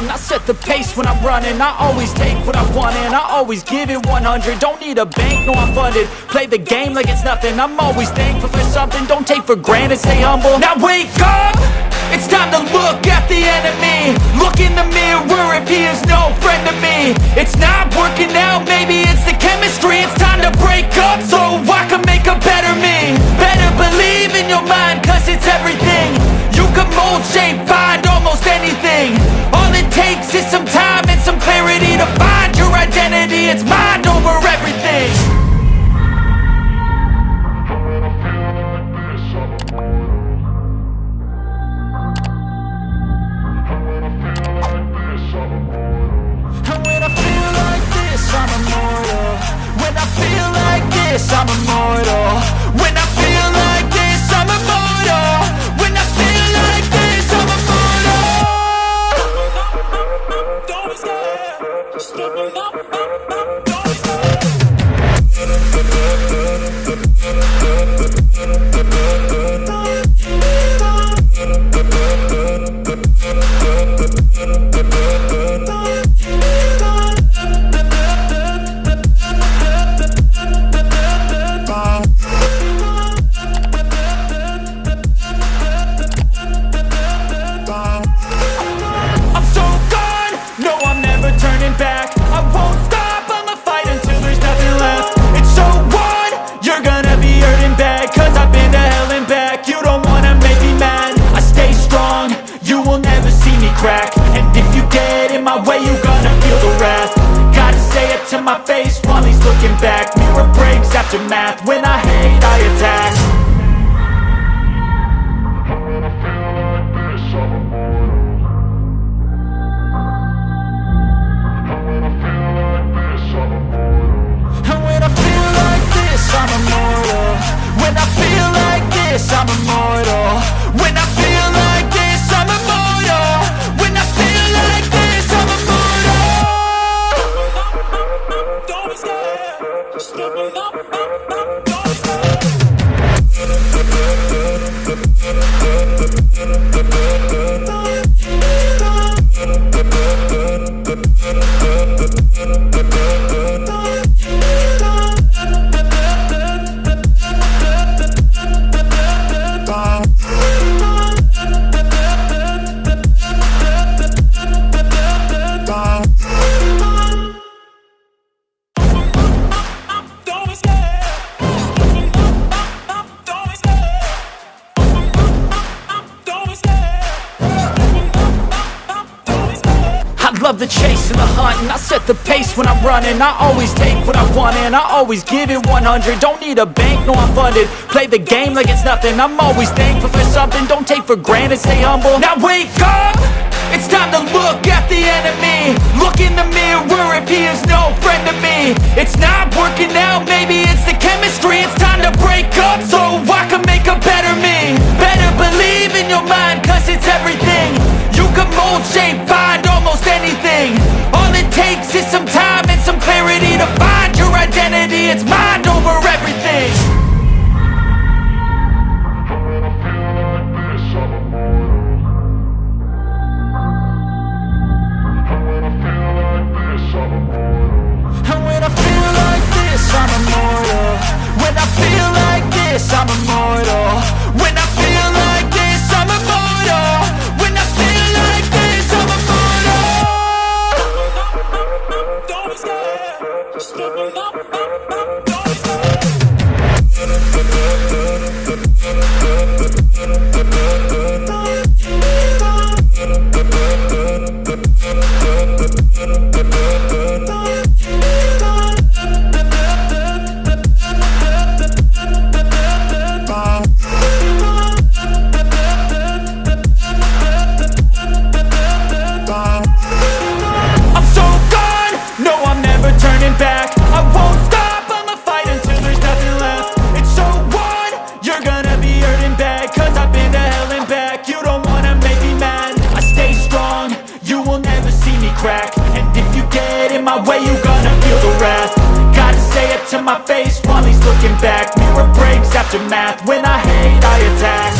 and I set the pace when I'm running. I always take what I want and I always give it 100. Don't need a bank, no I'm funded. Play the game like it's nothing. I'm always thankful for something. Don't take for granted, stay humble. Now wake up! It's time to look at the enemy. Look in the mirror if he is no friend to me. It's not working out, maybe it's the chemistry. It's time to break up so I can make a better me. Better believe in your mind, cause it's everything. You can mold, shape, find almost anything. All it takes is some time and some clarity to find your identity. It's mind over everything. I'm immortal. When I feel like this, I'm immortal. When I feel like this, I'm immortal. When I feel like this, I'm immortal. Don't be scared. Just keep it up. Don't be scared. And if you get in my way, you gonna feel the wrath. Gotta say it to my face while he's looking back. Mirror breaks after math. When I hate, I attack. And when I feel like this, I'm immortal. When I feel like this, I'm immortal. When I feel like this, I'm immortal. When I feel like this, I'm immortal. Don't be scared. Just keep it up. Don't be scared. Love the chase and the hunt, and I set the pace when I'm running. I always take what I want and I always give it 100. Don't need a bank, no I'm funded. Play the game like it's nothing. I'm always thankful for something. Don't take for granted, stay humble. Now wake up! It's time to look at the enemy. Look in the mirror if he is no friend to me. It's not working out, maybe it's the chemistry. It's time to break up so I can make a better me. Better believe in your mind, cause it's everything. You can mold, shape, find almost anything. All it takes is some time and some clarity to find your identity. It's mind over everything. And when I feel like this, I'm immortal. When I feel like this, I'm immortal. When I feel like this, I'm immortal. When I feel like this, I'm immortal. Don't be scared. Just keep it up. Don't be scared. To my face while he's looking back. Mirror breaks after math. When I hate, I attack.